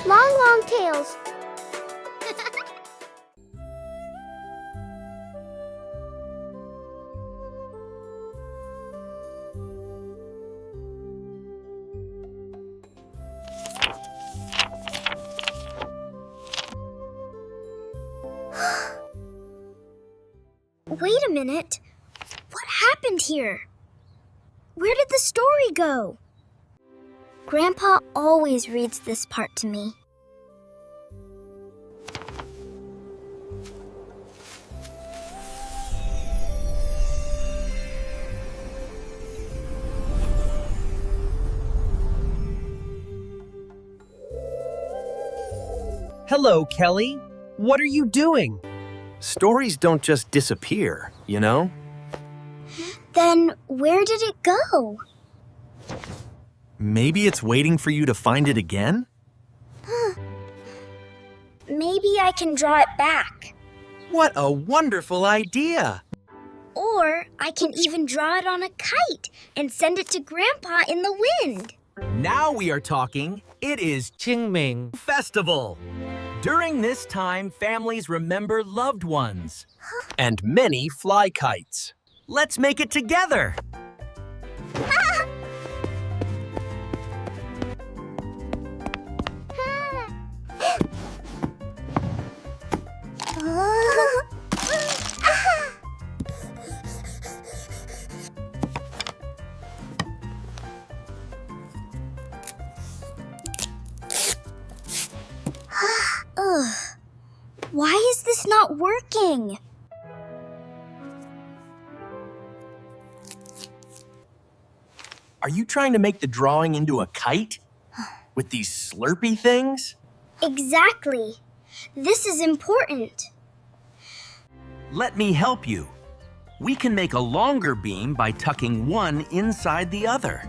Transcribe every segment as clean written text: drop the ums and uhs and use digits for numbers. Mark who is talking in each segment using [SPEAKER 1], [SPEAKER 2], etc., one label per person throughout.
[SPEAKER 1] Long tails.
[SPEAKER 2] Wait a minute. What happened here? Where did the story go? Grandpa always reads this part to me.
[SPEAKER 3] Hello, Kelly. What are you doing?
[SPEAKER 4] Stories don't just disappear, you know?
[SPEAKER 2] Then where did it go?
[SPEAKER 4] Maybe it's waiting for you to find it again?
[SPEAKER 2] Maybe I can draw it back.
[SPEAKER 4] What a wonderful idea!
[SPEAKER 2] Or I can even draw it on a kite and send it to Grandpa in the wind.
[SPEAKER 3] Now we are talking. It is Qingming Festival. During this time, families remember loved ones. And many fly kites. Let's make it together.
[SPEAKER 2] Ugh. Why is this not working?
[SPEAKER 4] Are you trying to make the drawing into a kite? With these slurpy things?
[SPEAKER 2] Exactly. This is important.
[SPEAKER 4] Let me help you. We can make a longer beam by tucking one inside the other.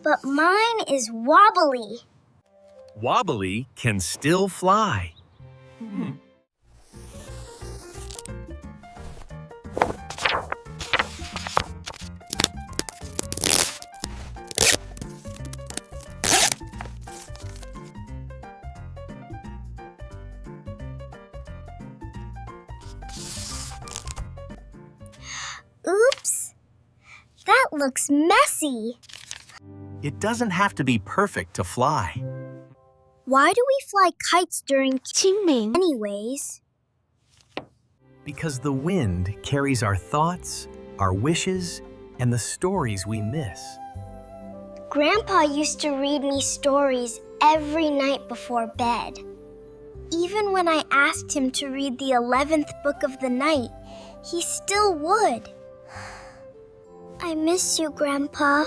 [SPEAKER 2] But mine is wobbly.
[SPEAKER 4] Wobbly can still fly.
[SPEAKER 2] Oops! That looks messy.
[SPEAKER 4] It doesn't have to be perfect to fly.
[SPEAKER 2] Why do we fly kites during Qingming anyways?
[SPEAKER 4] Because the wind carries our thoughts, our wishes, and the stories we miss.
[SPEAKER 2] Grandpa used to read me stories every night before bed. Even when I asked him to read the 11th book of the night, he still would. I miss you, Grandpa.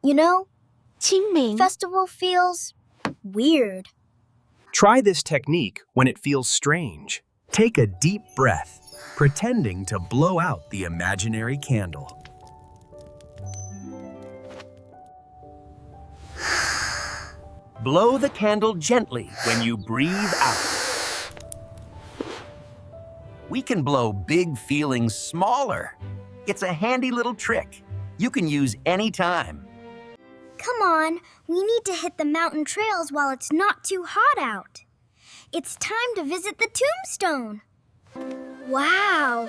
[SPEAKER 2] You know, Qingming Festival feels weird.
[SPEAKER 3] Try this technique when it feels strange. Take a deep breath, pretending to blow out the imaginary candle. Blow the candle gently when you breathe out.
[SPEAKER 4] We can blow big feelings smaller. It's a handy little trick you can use anytime.
[SPEAKER 2] Come on, we need to hit the mountain trails while it's not too hot out. It's time to visit the tombstone. Wow.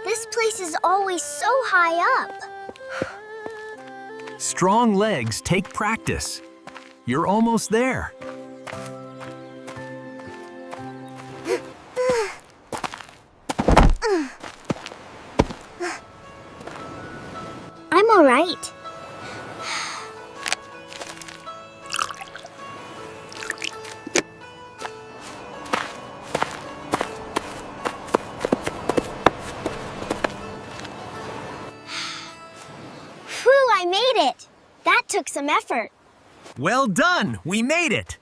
[SPEAKER 2] This place is always so high up.
[SPEAKER 3] Strong legs take practice. You're almost there.
[SPEAKER 2] I'm all right. Whew, I made it. That took some effort.
[SPEAKER 3] Well done, we made it.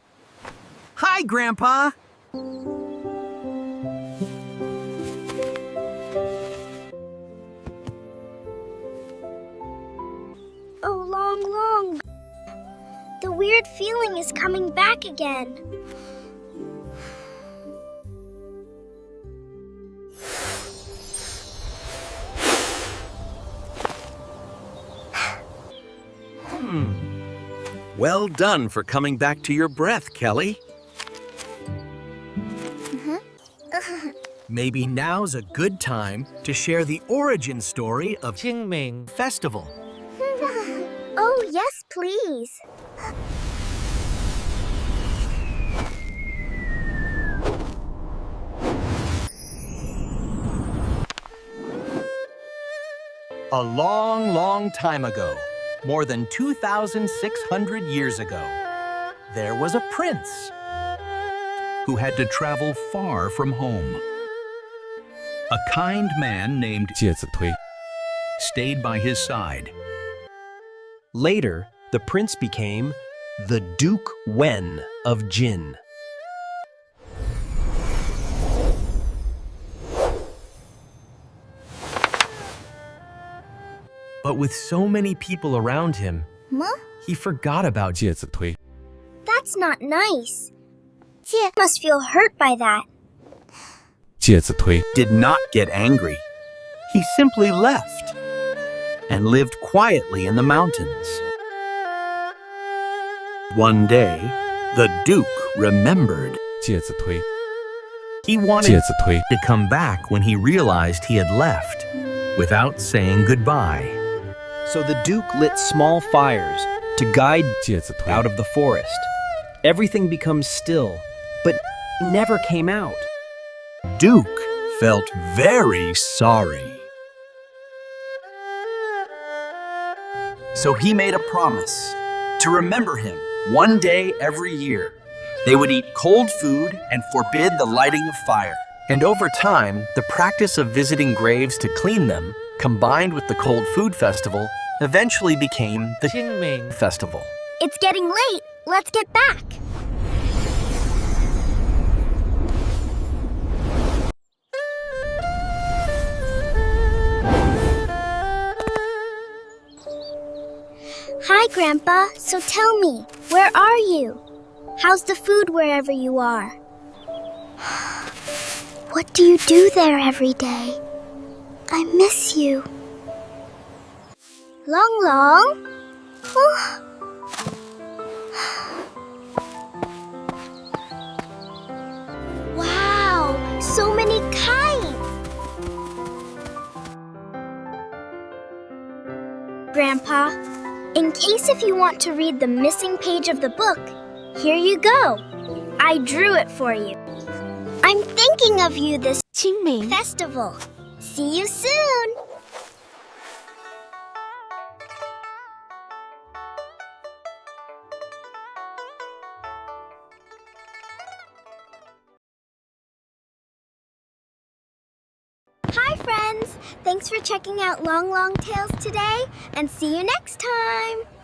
[SPEAKER 3] Hi, Grandpa.
[SPEAKER 2] song is coming back again.
[SPEAKER 4] Well done for coming back to your breath, Kelly.
[SPEAKER 3] Maybe now's a good time to share the origin story of Qingming Festival.
[SPEAKER 2] Oh, yes, please.
[SPEAKER 3] A long, long time ago, more than 2,600 years ago, there was a prince who had to travel far from home. A kind man named
[SPEAKER 1] 介子推
[SPEAKER 3] stayed by his side.
[SPEAKER 5] Later, the prince became the Duke Wen of Jin.
[SPEAKER 3] But with so many people around him, he forgot about
[SPEAKER 1] 介子推
[SPEAKER 2] That's not nice. Jie must feel hurt by that.
[SPEAKER 1] 介子推
[SPEAKER 4] Did not get angry. He simply left and lived quietly in the mountains. One day, the Duke remembered.
[SPEAKER 1] 介子推
[SPEAKER 3] he wanted
[SPEAKER 1] 介子推
[SPEAKER 3] to come back when he realized he had left without saying goodbye.
[SPEAKER 5] So the Duke lit small fires to guide
[SPEAKER 1] 介子推
[SPEAKER 5] out of the forest. Everything becomes still, but never came out.
[SPEAKER 4] Duke felt very sorry. So he made a promise to remember him one day every year. They would eat cold food and forbid the lighting of fire.
[SPEAKER 3] And over time, the practice of visiting graves to clean them, combined with the Cold Food Festival, eventually became the Qingming Festival.
[SPEAKER 2] It's getting late. Let's get back. Hi, Grandpa. So tell me, where are you? How's the food wherever you are? What do you do there every day? I miss you. Long Long? Oh. Wow, so many kites! Grandpa, in case if you want to read the missing page of the book, here you go. I drew it for you. I'm thinking of you this Qingming Festival. See you soon! Hi, friends! Thanks for checking out Long Long Tales today, and see you next time!